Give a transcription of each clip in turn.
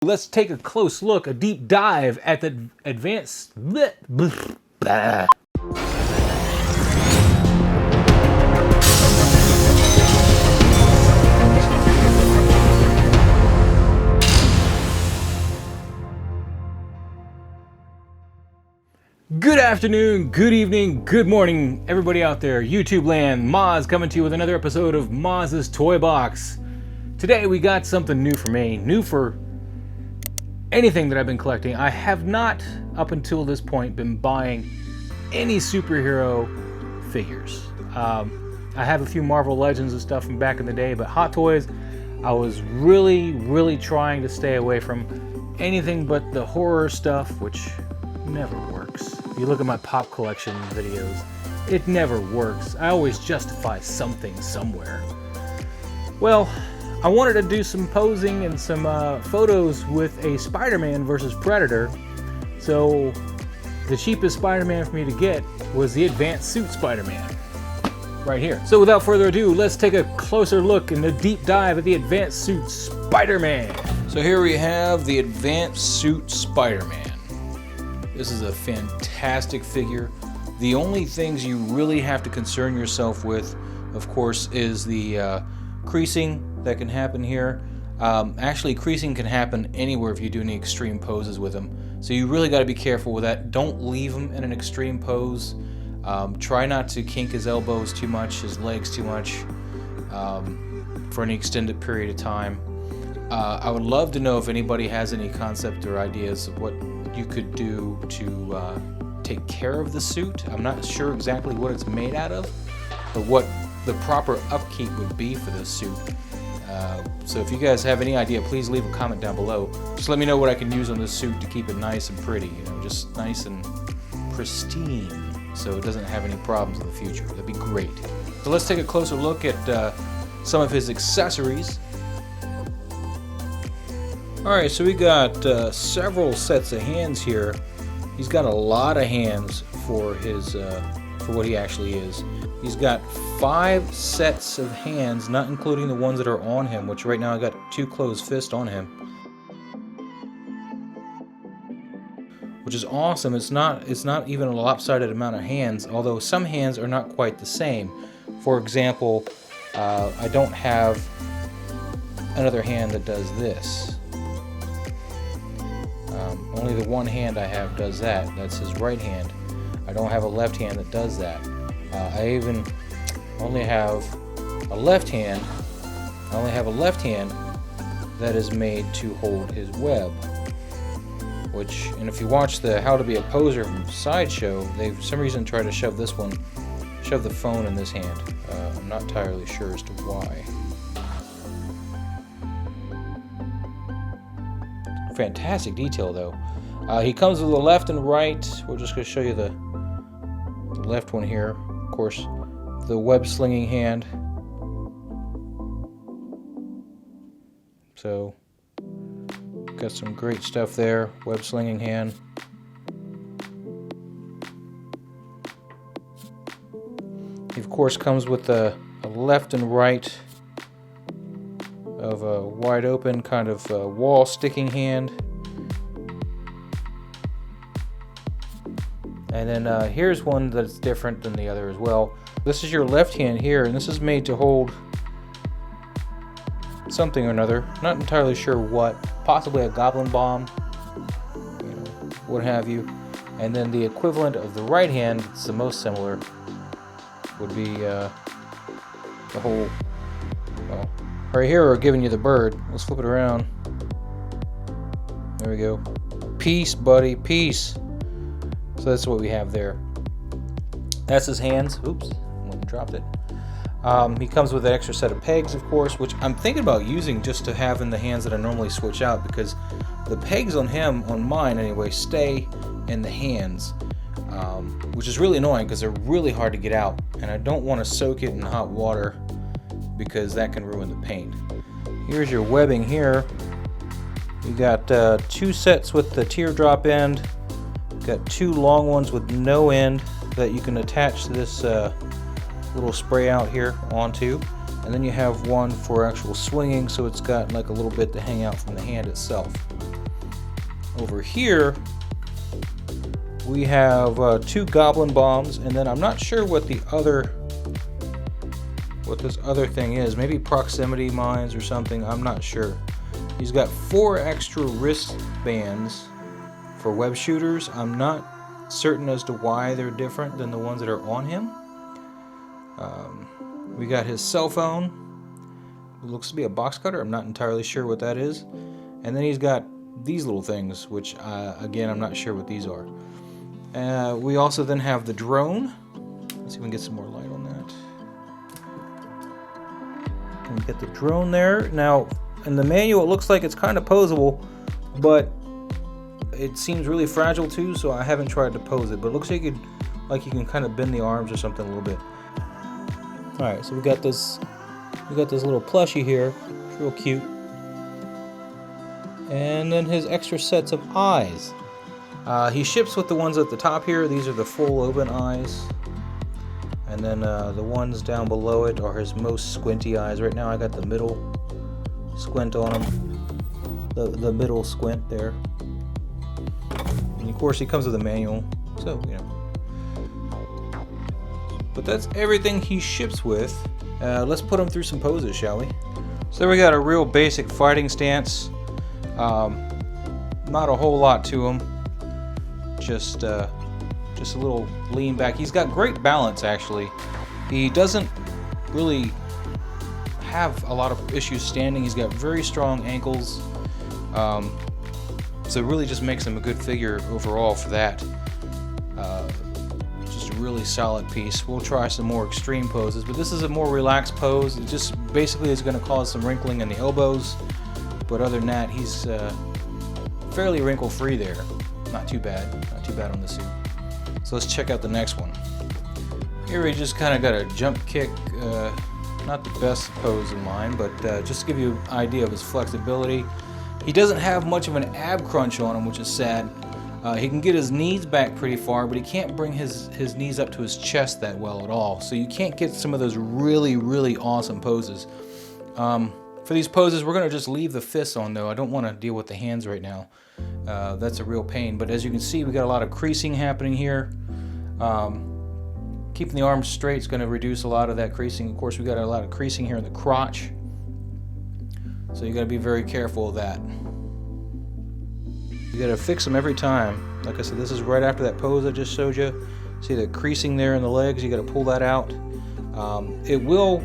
Let's take a close look, a deep dive at the advanced... Good afternoon, good evening, good morning, everybody out there, YouTube land. Moz coming to you with another episode of Moz's Toy Box. Today we got something new for me, new for anything that I've been collecting. I have not, up until this point, been buying any superhero figures. I have a few Marvel Legends and stuff from back in the day, but Hot Toys, I was really trying to stay away from anything but the horror stuff, which never works. If you look at my pop collection videos, it never works. I always justify something somewhere. Well, I wanted to do some posing and some photos with a Spider-Man versus Predator. So the cheapest Spider-Man for me to get was the advanced suit Spider-Man right here. So without further ado, let's take a closer look and a deep dive at the advanced suit Spider-Man. So here we have the advanced suit Spider-Man. This is a fantastic figure. The only things you really have to concern yourself with, of course, is the creasing that can happen here. Actually, creasing can happen anywhere if you do any extreme poses with him. So you really got to be careful with that. Don't leave him in an extreme pose. Try not to kink his elbows too much, his legs too much, for any extended period of time. I would love to know if anybody has any concept or ideas of what you could do to take care of the suit. I'm not sure exactly what it's made out of, but what the proper upkeep would be for this suit. So if you guys have any idea, please leave a comment down below. Just let me know what I can use on this suit to keep it nice and pretty, you know, just nice and pristine, so it doesn't have any problems in the future. That'd be great. So let's take a closer look at some of his accessories. Alright, so we got several sets of hands here. He's got a lot of hands for his for what he actually is. He's got 5 sets of hands, not including the ones that are on him, which right now I got 2 closed fists on him, which is awesome. It's not even a lopsided amount of hands, although some hands are not quite the same. For example, I don't have another hand that does this. Only the one hand I have does that. That's his right hand. I don't have a left hand that does that. I even only have a left hand. I only have a left hand that is made to hold his web. Which, and if you watch the How to Be a Poser from Sideshow, they for some reason try to shove the phone in this hand. I'm not entirely sure as to why. Fantastic detail though. He comes with a left and right. We're just going to show you the left one here. Of course, the web slinging hand. So, got some great stuff there. Web slinging hand. He of course comes with a left and right of a wide open kind of wall sticking hand. And then here's one that's different than the other as well. This is your left hand here, and this is made to hold something or another. Not entirely sure what. Possibly a Goblin Bomb, you know, what have you. And then the equivalent of the right hand, it's the most similar, would be the whole, well, right here we're giving you the bird. Let's flip it around. There we go. Peace, buddy, peace. So that's what we have there. That's his hands. Oops, went and dropped it. He comes with an extra set of pegs, of course, which I'm thinking about using just to have in the hands that I normally switch out, because the pegs on him, on mine anyway, stay in the hands, which is really annoying because they're really hard to get out, and I don't want to soak it in hot water because that can ruin the paint. Here's your webbing here. You got 2 sets with the teardrop end. Got 2 long ones with no end that you can attach this little spray out here onto, and then you have one for actual swinging, so it's got like a little bit to hang out from the hand itself. over here, we have 2 Goblin Bombs, and then I'm not sure what this other thing is. Maybe proximity mines or something. I'm not sure. He's got 4 extra wristbands for web shooters. I'm not certain as to why they're different than the ones that are on him. We got his cell phone. It looks to be a box cutter. I'm not entirely sure what that is. And then he's got these little things, which again, I'm not sure what these are. We also then have the drone. Let's see if we can get some more light on that. And get the drone there. Now, in the manual, it looks like it's kind of posable, but it seems really fragile too, so I haven't tried to pose it. But it looks like you can kind of bend the arms or something a little bit. All right, so we got this little plushie here. It's real cute. And then his extra sets of eyes. He ships with the ones at the top here. These are the full open eyes. And then the ones down below it are his most squinty eyes. Right now I got the middle squint on him. The middle squint there. And of course he comes with a manual. So, you know. But that's everything he ships with. Let's put him through some poses, shall we? So we got a real basic fighting stance. Not a whole lot to him. Just a little lean back. He's got great balance, actually. He doesn't really have a lot of issues standing. He's got very strong ankles. So it really just makes him a good figure overall for that. Just a really solid piece. We'll try some more extreme poses, but this is a more relaxed pose. It just basically is going to cause some wrinkling in the elbows. But other than that, he's fairly wrinkle-free there. Not too bad. Not too bad on the suit. So let's check out the next one. Here we just kind of got a jump kick. Not the best pose in mind, but just to give you an idea of his flexibility. He doesn't have much of an ab crunch on him, which is sad. He can get his knees back pretty far, but he can't bring his knees up to his chest that well at all. So you can't get some of those really, really awesome poses. For these poses, we're going to just leave the fists on, though. I don't want to deal with the hands right now. That's a real pain. But as you can see, we got a lot of creasing happening here. Keeping the arms straight is going to reduce a lot of that creasing. Of course, we got a lot of creasing here in the crotch. So you got to be very careful of that. You got to fix them every time. Like I said, this is right after that pose I just showed you. See the creasing there in the legs? You got to pull that out. It will,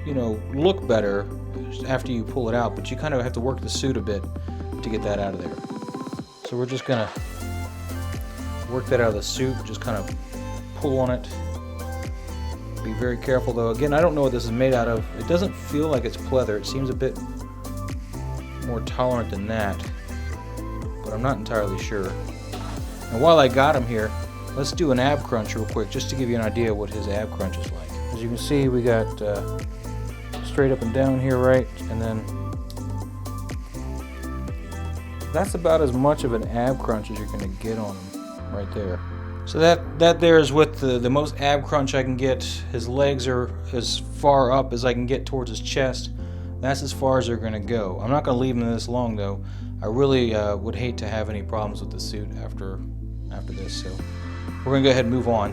you know, look better after you pull it out, but you kind of have to work the suit a bit to get that out of there. So we're just gonna work that out of the suit, just kind of pull on it. Be very careful though. Again, I don't know what this is made out of. It doesn't feel like it's pleather. It seems a bit more tolerant than that, but I'm not entirely sure. And while I got him here, let's do an ab crunch real quick, just to give you an idea of what his ab crunch is like. As you can see, we got straight up and down here, right? And then that's about as much of an ab crunch as you're going to get on him right there. So that there is with the most ab crunch I can get. His legs are as far up as I can get towards his chest. That's as far as they're going to go. I'm not going to leave him this long though. I really would hate to have any problems with the suit after this. So we're going to go ahead and move on.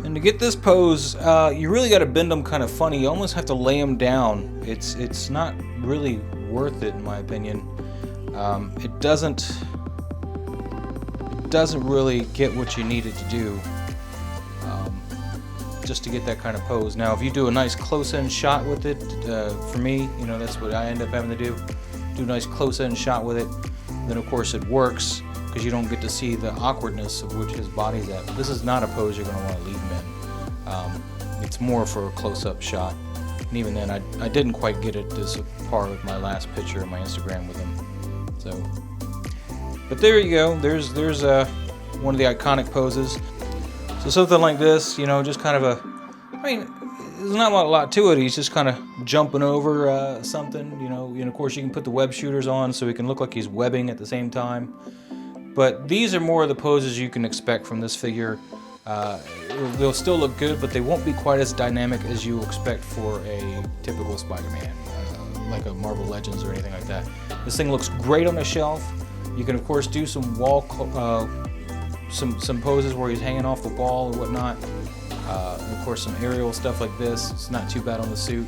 And to get this pose, you really got to bend them kind of funny. You almost have to lay them down. It's not really worth it in my opinion. It doesn't really get what you need it to do just to get that kind of pose. Now, if you do a nice close-in shot with it, for me, you know, that's what I end up having to do a nice close-in shot with it. Then, of course, it works because you don't get to see the awkwardness of which his body's at. This is not a pose you're going to want to leave him in. It's more for a close-up shot. And even then, I didn't quite get it this par with my last picture on my Instagram with him. So, but there you go. There's one of the iconic poses. So something like this, you know, just kind of I mean, there's not a lot to it. He's just kind of jumping over something, you know. And of course, you can put the web shooters on so he can look like he's webbing at the same time. But these are more of the poses you can expect from this figure. They'll still look good, but they won't be quite as dynamic as you expect for a typical Spider-Man, like a Marvel Legends or anything like that. This thing looks great on the shelf. You can of course do some wall, some poses where he's hanging off the wall or whatnot. And of course some aerial stuff like this. It's not too bad on the suit,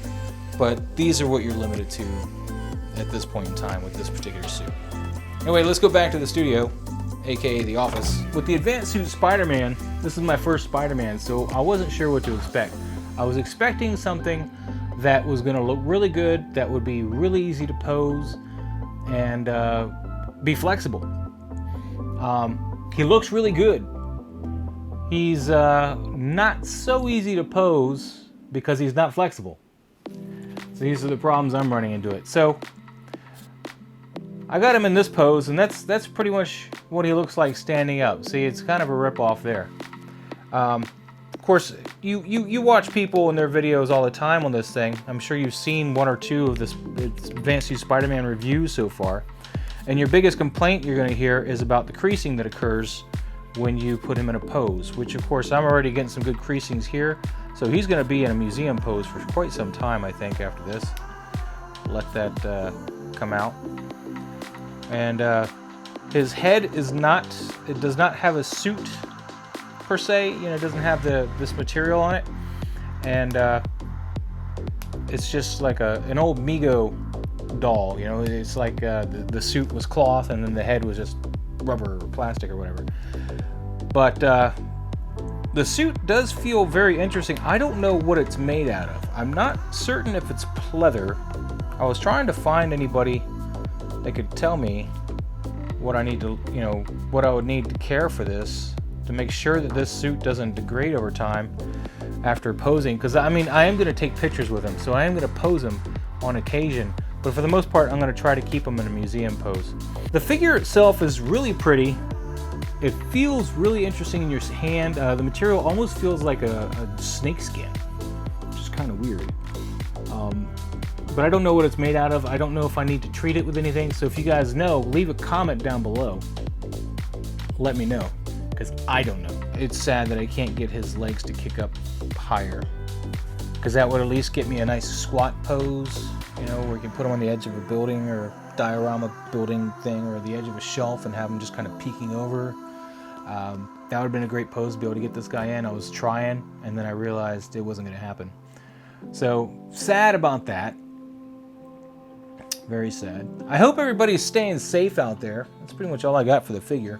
but these are what you're limited to at this point in time with this particular suit. Anyway, let's go back to the studio, aka the office. With the advanced suit Spider-Man, this is my first Spider-Man, so I wasn't sure what to expect. I was expecting something that was going to look really good, that would be really easy to pose, and be flexible. He looks really good. He's not so easy to pose because he's not flexible. So these are the problems I'm running into it. So I got him in this pose, and that's pretty much what he looks like standing up. See, it's kind of a rip-off there. Of course, you watch people in their videos all the time on this thing. I'm sure you've seen one or two of this Advanced Suit Spider-Man reviews so far. And your biggest complaint you're going to hear is about the creasing that occurs when you put him in a pose, which of course I'm already getting some good creasings here. So he's going to be in a museum pose for quite some time, I think, after this. Let that come out. And his head is not, it does not have a suit per se, you know, it doesn't have this material on it. And it's just like an old Mego doll, you know, it's like the suit was cloth and then the head was just rubber or plastic or whatever. But the suit does feel very interesting. I don't know what it's made out of. I'm not certain if it's pleather. I was trying to find anybody that could tell me what I need to, you know, what I would need to care for this to make sure that this suit doesn't degrade over time after posing. Because I mean, I am going to take pictures with him, so I am going to pose him on occasion. But for the most part, I'm going to try to keep him in a museum pose. The figure itself is really pretty. It feels really interesting in your hand. The material almost feels like a snake skin, which is kind of weird. But I don't know what it's made out of. I don't know if I need to treat it with anything. So if you guys know, leave a comment down below. Let me know, because I don't know. It's sad that I can't get his legs to kick up higher, because that would at least get me a nice squat pose, you know, where you can put him on the edge of a building or diorama building thing, or the edge of a shelf and have him just kind of peeking over. That would have been a great pose to be able to get this guy in. I was trying, and then I realized it wasn't going to happen. So sad about that. Very sad. I hope everybody's staying safe out there. That's pretty much all I got for the figure.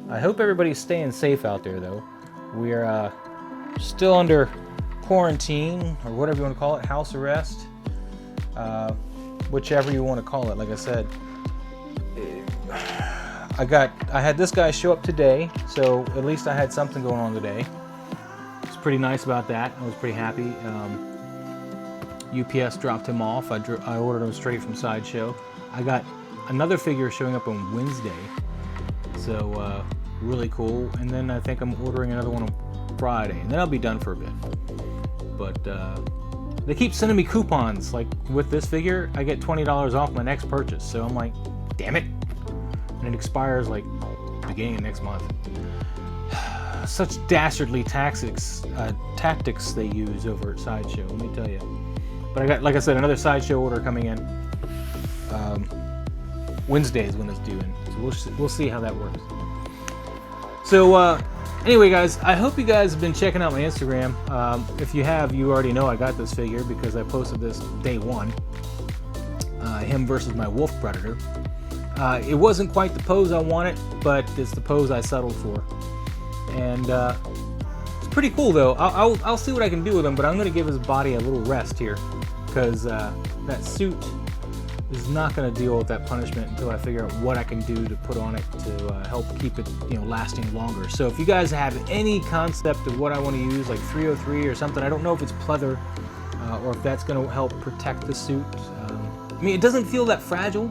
I hope everybody's staying safe out there, though. We're still under quarantine, or whatever you want to call it, house arrest, whichever you want to call it. Like I said, I had this guy show up today, so at least I had something going on today. It's pretty nice about that. I was pretty happy. UPS dropped him off. I ordered him straight from Sideshow. I got another figure showing up on Wednesday, so really cool. And then I think I'm ordering another one on Friday, and then I'll be done for a bit. But they keep sending me coupons. Like with this figure, I get $20 off my next purchase. So I'm like, damn it. And it expires like beginning of next month. Such dastardly tactics they use over at Sideshow, let me tell you. But I got, like I said, another Sideshow order coming in. Wednesday is when it's due in, so we'll see how that works. So anyway, guys, I hope you guys have been checking out my Instagram. If you have, you already know I got this figure because I posted this day one. Him versus my wolf predator. It wasn't quite the pose I wanted, but it's the pose I settled for. And it's pretty cool, though. I'll see what I can do with him, but I'm going to give his body a little rest here, because that suit is not going to deal with that punishment until I figure out what I can do to put on it to help keep it, you know, lasting longer. So if you guys have any concept of what I want to use, like 303 or something, I don't know if it's pleather or if that's going to help protect the suit. I mean, it doesn't feel that fragile,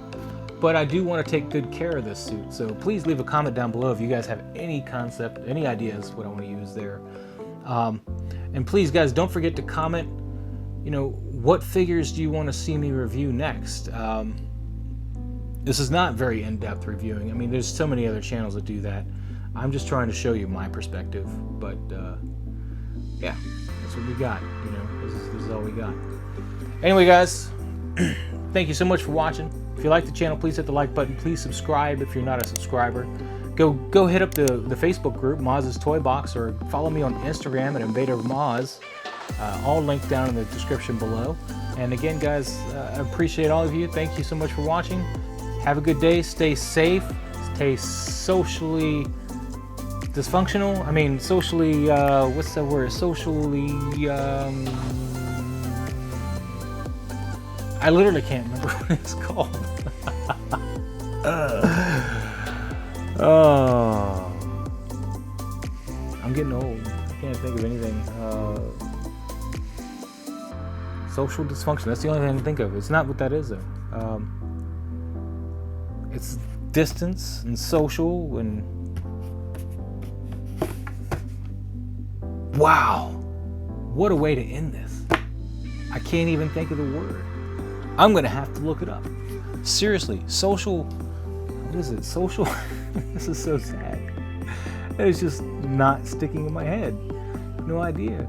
but I do want to take good care of this suit. So please leave a comment down below if you guys have any concept, any ideas what I want to use there. And please, guys, don't forget to comment, you know, what figures do you want to see me review next? This is not very in-depth reviewing. I mean, there's so many other channels that do that. I'm just trying to show you my perspective. But yeah, that's what we got. You know, this is all we got. Anyway, guys, thank you so much for watching. If you like the channel, please hit the like button. Please subscribe if you're not a subscriber. Go hit up the Facebook group, Moz's Toy Box, or follow me on Instagram at INVADERMOZ. All linked down in the description below. And again, guys, I appreciate all of you. Thank you so much for watching. Have a good day. Stay safe. Stay socially dysfunctional. I mean, socially, what's that word? Socially, I literally can't remember what it's called. Oh, I'm getting old. I can't think of anything. Social dysfunction. That's the only thing I can think of. It's not what that is, though. It's distance and social and... Wow. What a way to end this. I can't even think of the word. I'm going to have to look it up. Seriously, social... What is it? Social... This is so sad. It's just not sticking in my head. No idea.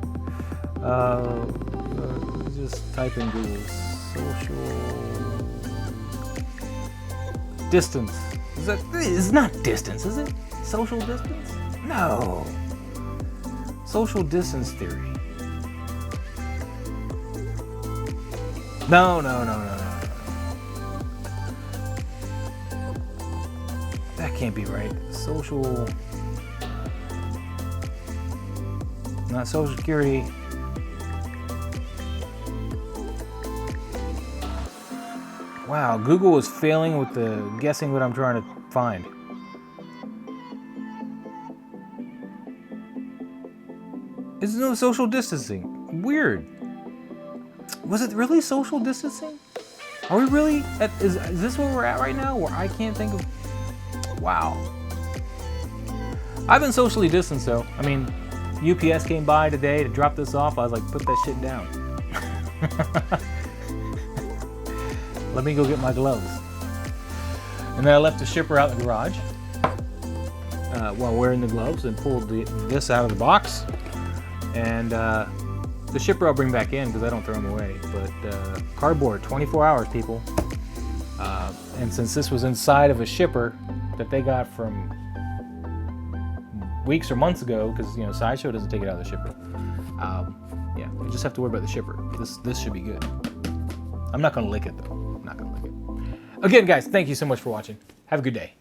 Just type in Google. Social... Distance. It's not distance, is it? Social distance? No. Social distance theory. No. That can't be right. Social... Not Social Security. Wow, Google is failing with the guessing what I'm trying to find. There's no social distancing. Weird. Was it really social distancing? Are we really at, is this where we're at right now, where I can't think of... Wow. I've been socially distanced though. I mean, UPS came by today to drop this off. I was like, put that shit down. Let me go get my gloves. And then I left the shipper out in the garage while wearing the gloves and pulled this out of the box. And the shipper I'll bring back in because I don't throw them away. But cardboard, 24 hours, people. And since this was inside of a shipper that they got from weeks or months ago, because you know Sideshow doesn't take it out of the shipper. Yeah, we just have to worry about the shipper. This should be good. I'm not gonna lick it though. I'm not gonna lick it. Again, guys, thank you so much for watching. Have a good day.